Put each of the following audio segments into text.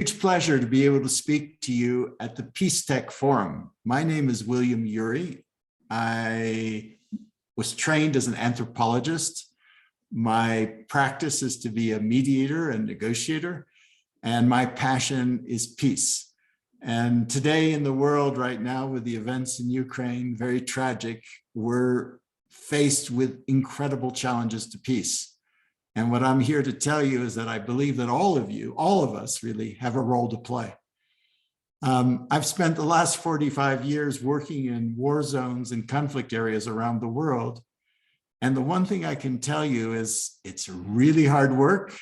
Huge pleasure to be able to speak to you at the Peacetech Forum. My name is William Ury. I was trained as an anthropologist. My practice is to be a mediator and negotiator, and my passion is peace. And today in the world right now, with the events in Ukraine, very tragic, we're faced with incredible challenges to peace. And what I'm here to tell you is that I believe that all of us really have a role to play. I've spent the last 45 years working in war zones and conflict areas around the world. And the one thing I can tell you is it's really hard work,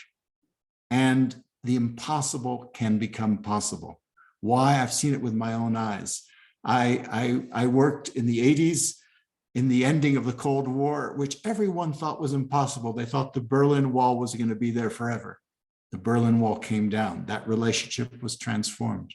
and the impossible can become possible. Why? I've seen it with my own eyes. I worked in the 80s in the ending of the Cold War, which everyone thought was impossible. They thought the Berlin Wall was going to be there forever. The Berlin Wall came down. That relationship was transformed.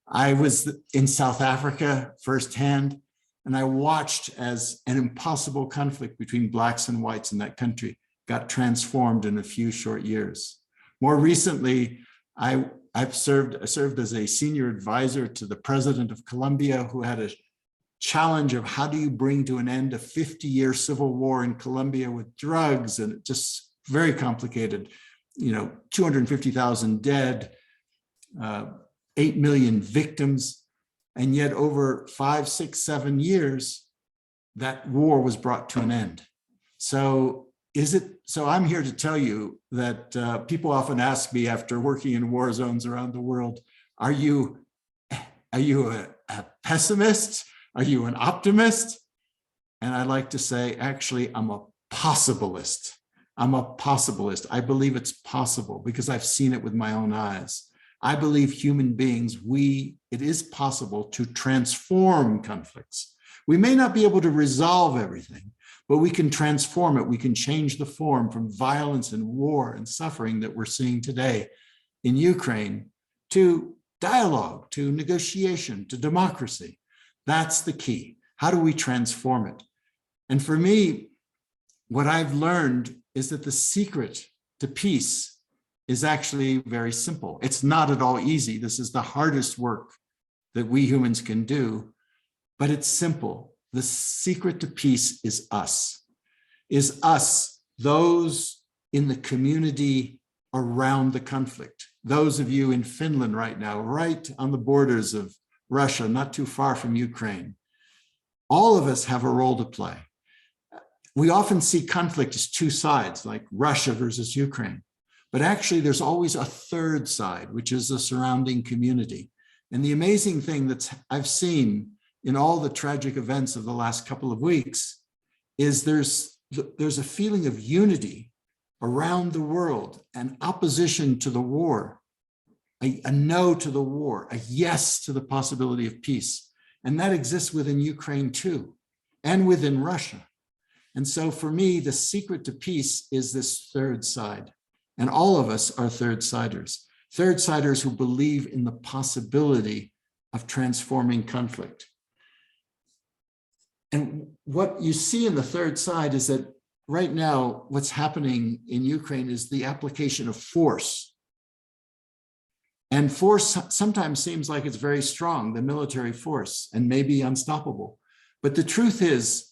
I was in South Africa firsthand, and I watched as an impossible conflict between blacks and whites in that country got transformed in a few short years. More recently, I served as a senior advisor to the president of Colombia, who had a challenge of how do you bring to an end a 50-year civil war in Colombia with drugs, and just very complicated, 250,000 dead, 8 million victims. And yet over 5, 6, 7 years, that war was brought to an end. So I'm here to tell you that people often ask me after working in war zones around the world, are you a pessimist? Are you an optimist? And I like to say, actually, I'm a possibilist. I'm a possibilist. I believe it's possible because I've seen it with my own eyes. I believe human beings, it is possible to transform conflicts. We may not be able to resolve everything, but we can transform it. We can change the form from violence and war and suffering that we're seeing today in Ukraine to dialogue, to negotiation, to democracy. That's the key. How do we transform it? And for me, what I've learned is that the secret to peace is actually very simple. It's not at all easy. This is the hardest work that we humans can do, but it's simple. The secret to peace is us, those in the community around the conflict. Those of you in Finland right now, right on the borders of Russia, not too far from Ukraine. All of us have a role to play. We often see conflict as two sides, like Russia versus Ukraine. But actually, there's always a third side, which is the surrounding community. And the amazing thing that I've seen in all the tragic events of the last couple of weeks is there's a feeling of unity around the world, an opposition to the war, a no to the war, a yes to the possibility of peace. And that exists within Ukraine too, and within Russia. And so for me, the secret to peace is this third side. And all of us are third-siders who believe in the possibility of transforming conflict. And what you see in the third side is that right now, what's happening in Ukraine is the application of force. And force sometimes seems like it's very strong, the military force, and maybe unstoppable. But the truth is,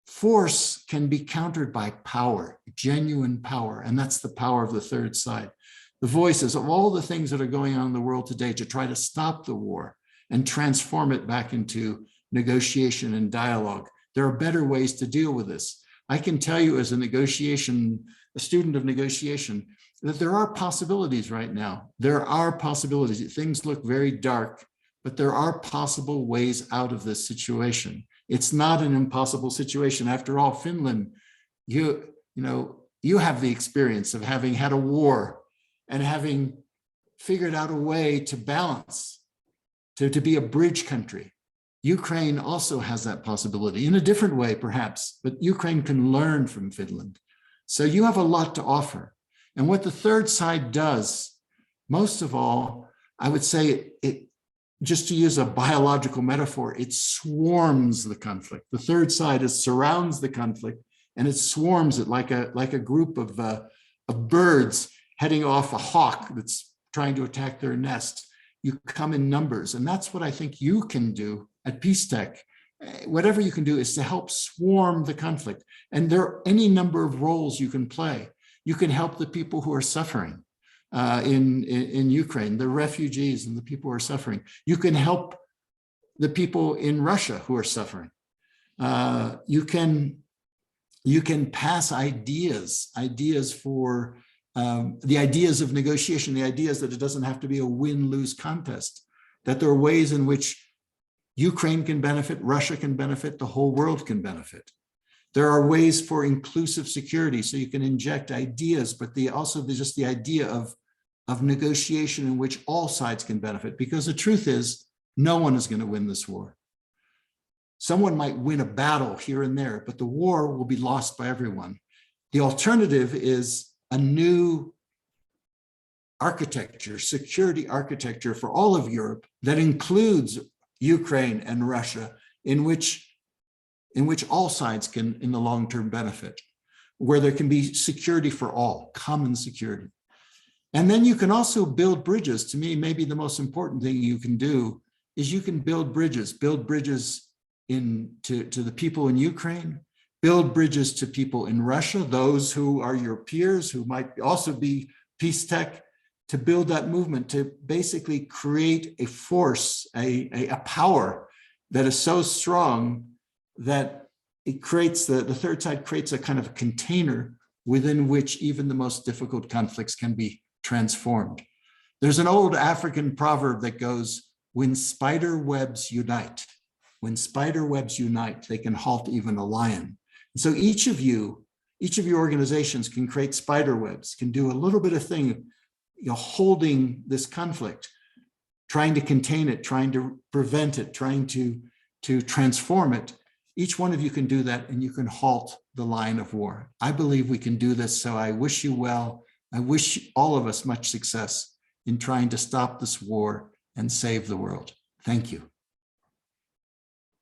force can be countered by power, genuine power, and that's the power of the third side. The voices of all the things that are going on in the world today to try to stop the war and transform it back into negotiation and dialogue. There are better ways to deal with this. I can tell you as a student of negotiation, that there are possibilities right now. There are possibilities. Things look very dark, but there are possible ways out of this situation. It's not an impossible situation. After all, Finland, you have the experience of having had a war and having figured out a way to balance, to be a bridge country. Ukraine also has that possibility in a different way, perhaps, but Ukraine can learn from Finland. So you have a lot to offer. And what the third side does, most of all, I would say, just to use a biological metaphor, it swarms the conflict. The third side surrounds the conflict, and it swarms it like a group of birds heading off a hawk that's trying to attack their nest. You come in numbers, and that's what I think you can do at Peacetech. Whatever you can do is to help swarm the conflict. And there are any number of roles you can play. You can help the people who are suffering in Ukraine, the refugees and the people who are suffering. You can help the people in Russia who are suffering. You can pass ideas for the ideas of negotiation, the ideas that it doesn't have to be a win-lose contest, that there are ways in which Ukraine can benefit, Russia can benefit, the whole world can benefit. There are ways for inclusive security, so you can inject ideas, but also there's just the idea of negotiation in which all sides can benefit, because the truth is, no one is going to win this war. Someone might win a battle here and there, but the war will be lost by everyone. The alternative is a new architecture, security architecture for all of Europe that includes Ukraine and Russia, in which all sides can, in the long term, benefit, where there can be security for all, common security. And then you can also build bridges. To me, maybe the most important thing you can do is you can build bridges to the people in Ukraine, build bridges to people in Russia, those who are your peers, who might also be Peacetech, to build that movement, to basically create a force, a power that is so strong that it creates, the third side creates a kind of a container within which even the most difficult conflicts can be transformed. There's an old African proverb that goes, when spider webs unite, they can halt even a lion. And so each of your organizations can create spider webs, can do a little bit of thing, holding this conflict, trying to contain it, trying to prevent it, trying to transform it. Each one of you can do that, and you can halt the line of war. I believe we can do this, so I wish you well. I wish all of us much success in trying to stop this war and save the world. Thank you.